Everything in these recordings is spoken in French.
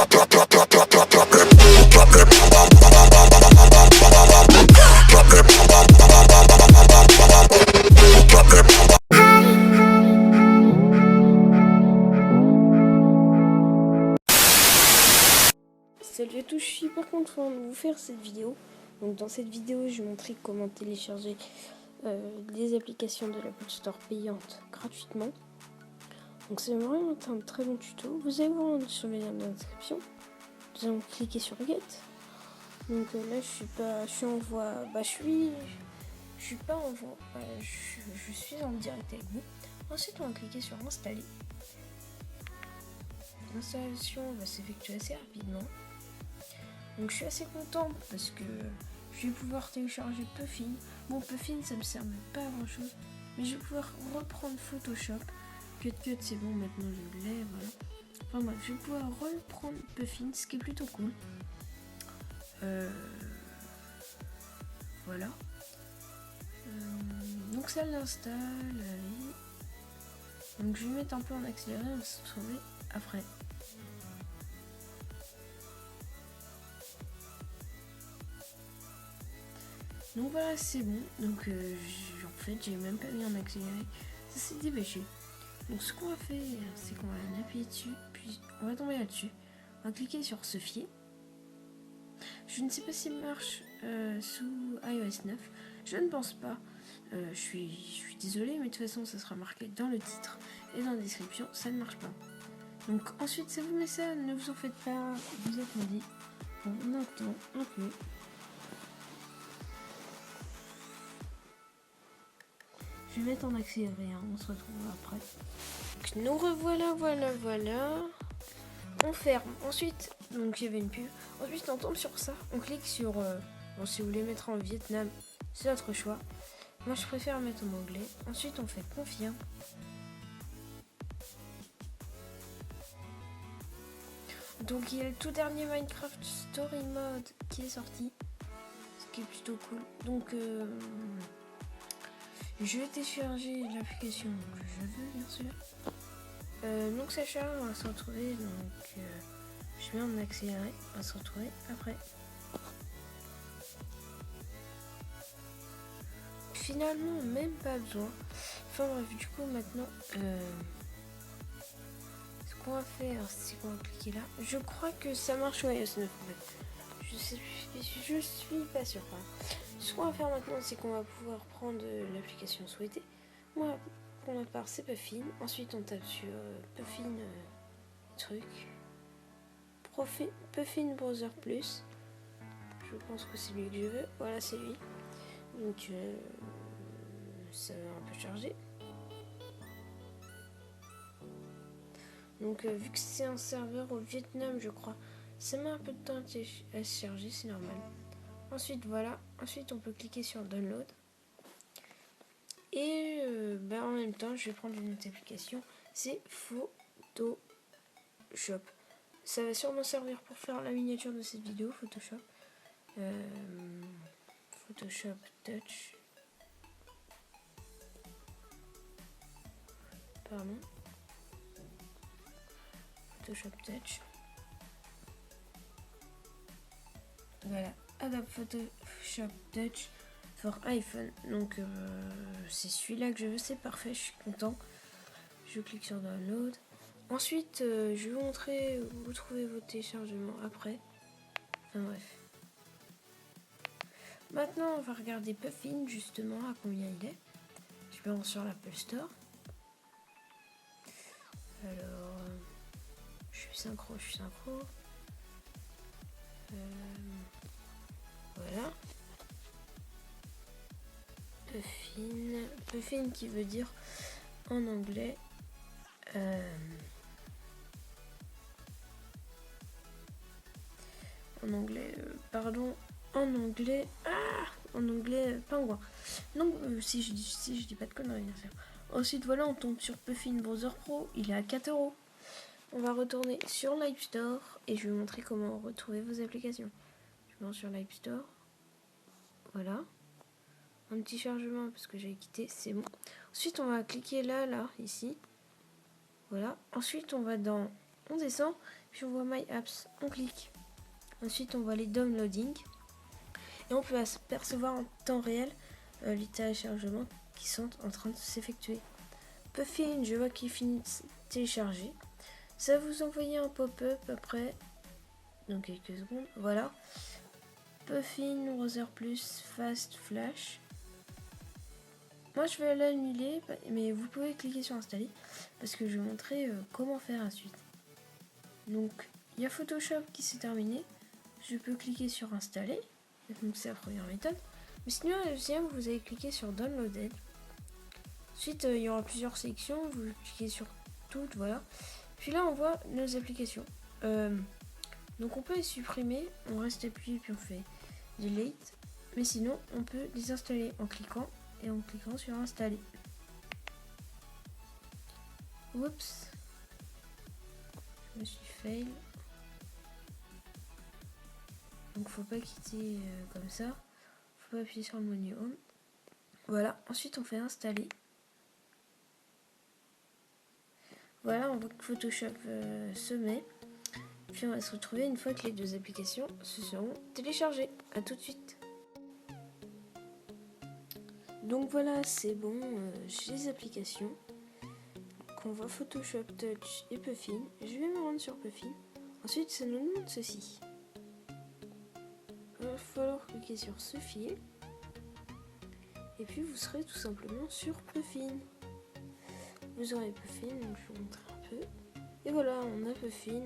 Salut à tous, je suis hyper content de vous faire cette vidéo. Donc dans cette vidéo, je vais montrer comment télécharger des applications de l'Apple Store payantes gratuitement. Donc c'est vraiment un très bon tuto. Vous allez voir sur le lien de la description. Nous allons cliquer sur Get. Donc là, je suis en voie. Je suis pas en voie. Je suis en direct avec vous. Ensuite, on va cliquer sur Installer. L'installation va s'effectuer assez rapidement. Donc je suis assez content parce que je vais pouvoir télécharger Puffin. Bon, Puffin ça me sert pas à grand chose, mais je vais pouvoir reprendre Photoshop. CutCut c'est bon, maintenant je l'ai, voilà. Enfin bref, je vais pouvoir reprendre Puffin, ce qui est plutôt cool. Voilà. Donc ça l'installe, allez. Donc je vais mettre un peu en accéléré, on va se retrouver après. Donc voilà, c'est bon. Donc en fait, j'ai même pas mis en accéléré. Ça s'est dépêché. Donc ce qu'on va faire, c'est qu'on va appuyer dessus, puis on va tomber là-dessus. On va cliquer sur se fier. Je ne sais pas s'il marche sous iOS 9. Je ne pense pas. Je suis désolée, mais de toute façon, ça sera marqué dans le titre et dans la description. Ça ne marche pas. Donc ensuite, ça vous met ça. Ne vous en faites pas. Vous attendez. On attend un peu. Je vais mettre en accéléré, hein. On se retrouve après. Donc, nous revoilà, voilà. On ferme. Ensuite, donc il y avait une pub. Ensuite, on tombe sur ça. On clique sur... bon, si vous voulez mettre en Vietnam, c'est votre choix. Moi, je préfère mettre en anglais. Ensuite, on fait confirme. Donc, il y a le tout dernier Minecraft Story Mode qui est sorti. Ce qui est plutôt cool. Donc... je vais télécharger l'application que je veux, bien sûr. Donc ça charge, on va se retrouver. Donc je mets en accéléré, on va se retrouver après. Finalement, même pas besoin. Enfin bref, du coup maintenant, ce qu'on va faire, c'est qu'on va cliquer là. Je crois que ça marche sur iOS 9 en fait. Je suis pas sûre. Ce qu'on va faire maintenant, c'est qu'on va pouvoir prendre l'application souhaitée. Moi, pour ma part, c'est Puffin. Ensuite, on tape sur Puffin truc. Puffin Browser Plus. Je pense que c'est lui que je veux. Voilà, c'est lui. Donc, ça va un peu charger. Donc, vu que c'est un serveur au Vietnam, je crois, ça met un peu de temps à se charger, c'est normal. Ensuite, voilà. Ensuite, on peut cliquer sur Download. Et en même temps, je vais prendre une autre application. C'est Photoshop. Ça va sûrement servir pour faire la miniature de cette vidéo, Photoshop. Photoshop Touch. Pardon. Photoshop Touch. Voilà. Adobe Photoshop Touch for iPhone. Donc c'est celui-là que je veux, c'est parfait, je suis content. Je clique sur Download. Ensuite, je vais vous montrer où vous trouvez vos téléchargements après. Enfin bref. Maintenant, on va regarder Puffin, justement, à combien il est. Je vais sur l'Apple Store. Alors, je suis synchro. Voilà. Puffin qui veut dire en anglais en anglais pingouin. Donc si je dis pas de conneries, bien sûr. Ensuite voilà, on tombe sur Puffin Browser Pro, il est à 4€. On va retourner sur l'App Store et je vais vous montrer comment retrouver vos applications. Je vais sur l'App Store. Voilà. Un petit chargement parce que j'ai quitté, c'est bon. Ensuite on va cliquer là, ici. Voilà. Ensuite on descend puis on voit My Apps, on clique. Ensuite on voit les downloading et on peut apercevoir en temps réel les téléchargements qui sont en train de s'effectuer. Puffin, je vois qu'il finit de télécharger. Ça va vous envoyer un pop-up après, dans quelques secondes. Voilà. Puffin, Browser Plus, Fast Flash. Moi je vais l'annuler, mais vous pouvez cliquer sur installer parce que je vais montrer comment faire ensuite. Donc il y a Photoshop qui s'est terminé. Je peux cliquer sur installer. Donc c'est la première méthode. Mais sinon la deuxième, vous allez cliquer sur Downloaded. Ensuite il y aura plusieurs sections. Vous cliquez sur toutes, voilà. Puis là on voit nos applications. Donc on peut les supprimer. On reste appuyé puis on fait Delete. Mais sinon on peut les installer en cliquant. Et en cliquant sur installer. Oups. Je me suis fail. Donc faut pas quitter comme ça. Faut pas appuyer sur le menu home. Voilà. Ensuite on fait installer. Voilà, on voit que Photoshop se met. Puis on va se retrouver une fois que les deux applications se seront téléchargées. A tout de suite. Donc voilà, c'est bon, j'ai les applications. Donc on voit Photoshop Touch et Puffin. Je vais me rendre sur Puffin. Ensuite, ça nous demande ceci. Il va falloir cliquer sur ce fil. Et puis vous serez tout simplement sur Puffin. Vous aurez Puffin, donc je vais vous montrer un peu. Et voilà, on a Puffin.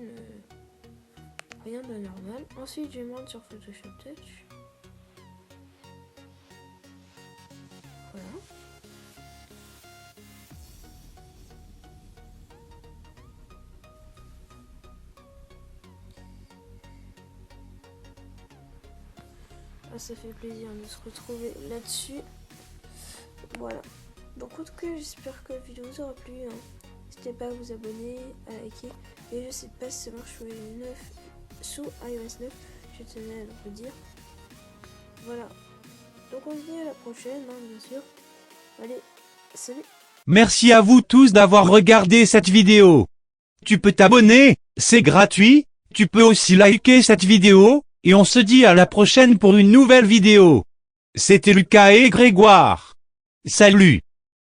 Rien de normal. Ensuite, je vais me rendre sur Photoshop Touch. Voilà. Ah, ça fait plaisir de se retrouver là-dessus. Voilà. Donc en tout cas, j'espère que la vidéo vous aura plu. N'hésitez pas à vous abonner, à liker. Et je sais pas si ça marche sous iOS 9. Je tenais à le dire. Voilà. Donc on se dit à la prochaine, bien sûr. Allez, salut. Merci à vous tous d'avoir regardé cette vidéo. Tu peux t'abonner, c'est gratuit. Tu peux aussi liker cette vidéo, et on se dit à la prochaine pour une nouvelle vidéo. C'était Lucas et Grégoire. Salut.